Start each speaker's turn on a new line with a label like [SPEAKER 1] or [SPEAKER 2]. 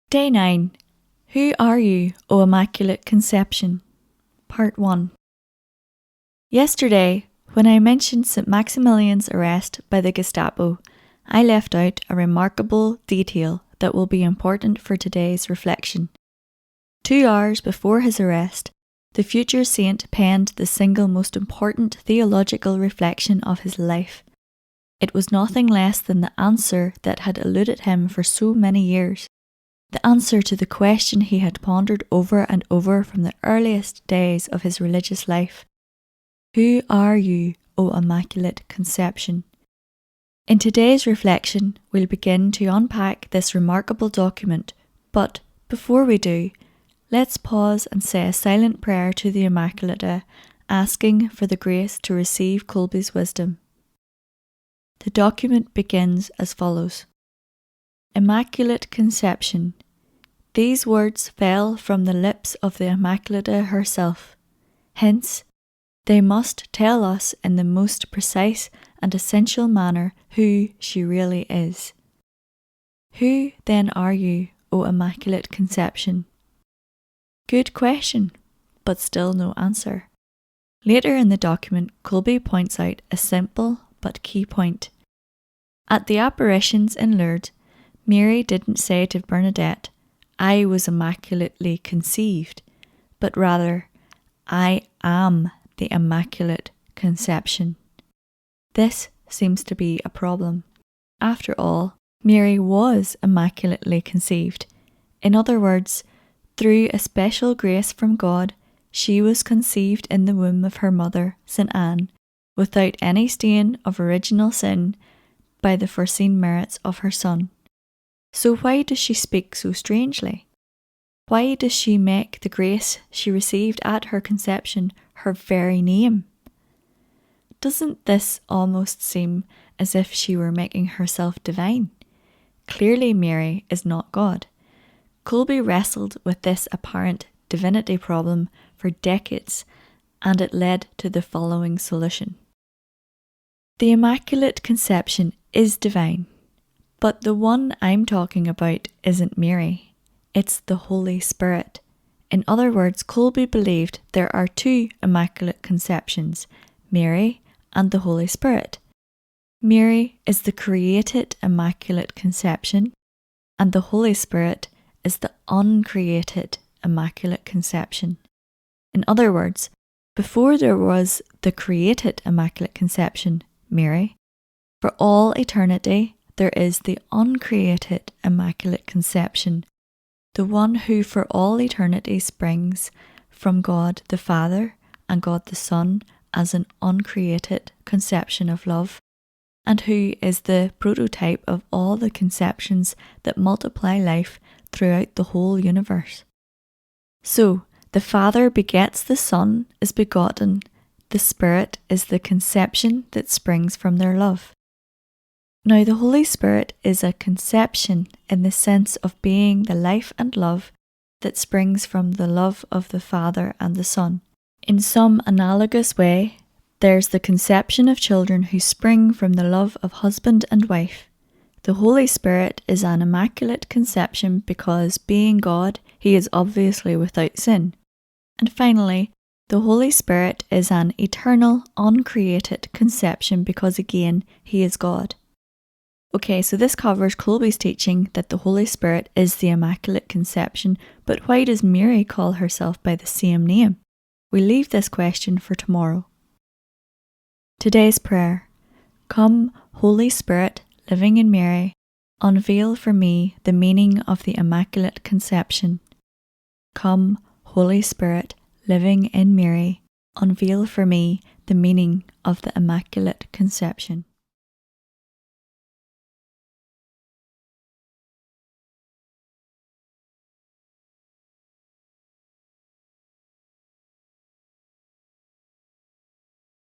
[SPEAKER 1] Day 9. Who are you, O Immaculate Conception? Part 1. Yesterday, when I mentioned St. Maximilian's arrest by the Gestapo, I left out a remarkable detail that will be important for today's reflection. 2 hours before his arrest, the future saint penned the single most important theological reflection of his life. It was nothing less than the answer that had eluded him for so many years. The answer to the question he had pondered over and over from the earliest days of his religious life. Who are you, O Immaculate Conception? In today's reflection, we'll begin to unpack this remarkable document, but before we do, let's pause and say a silent prayer to the Immaculata, asking for the grace to receive Colby's wisdom. The document begins as follows. Immaculate Conception. These words fell from the lips of the Immaculata herself. Hence, they must tell us in the most precise and essential manner who she really is. Who then are you, O Immaculate Conception? Good question, but still no answer. Later in the document, Colby points out a simple but key point. At the apparitions in Lourdes, Mary didn't say to Bernadette, I was immaculately conceived, but rather, I am the Immaculate Conception. This seems to be a problem. After all, Mary was immaculately conceived. In other words, through a special grace from God, she was conceived in the womb of her mother, St. Anne, without any stain of original sin by the foreseen merits of her Son. So why does she speak so strangely? Why does she make the grace she received at her conception her very name? Doesn't this almost seem as if she were making herself divine? Clearly Mary is not God. Colby wrestled with this apparent divinity problem for decades, and it led to the following solution. The Immaculate Conception is divine. But the one I'm talking about isn't Mary, it's the Holy Spirit. In other words, Colby believed there are 2 Immaculate Conceptions, Mary and the Holy Spirit. Mary is the created Immaculate Conception, and the Holy Spirit is the uncreated Immaculate Conception. In other words, before there was the created Immaculate Conception, Mary, for all eternity, there is the uncreated Immaculate Conception, the one who for all eternity springs from God the Father and God the Son as an uncreated conception of love, and who is the prototype of all the conceptions that multiply life throughout the whole universe. So, the Father begets the Son, is begotten, the Spirit is the conception that springs from their love. Now the Holy Spirit is a conception in the sense of being the life and love that springs from the love of the Father and the Son. In some analogous way, there's the conception of children who spring from the love of husband and wife. The Holy Spirit is an immaculate conception because, being God, he is obviously without sin. And finally, the Holy Spirit is an eternal, uncreated conception because again, he is God. Okay, so this covers Colby's teaching that the Holy Spirit is the Immaculate Conception, but why does Mary call herself by the same name? We leave this question for tomorrow. Today's prayer. Come, Holy Spirit, living in Mary, unveil for me the meaning of the Immaculate Conception. Come, Holy Spirit, living in Mary, unveil for me the meaning of the Immaculate Conception.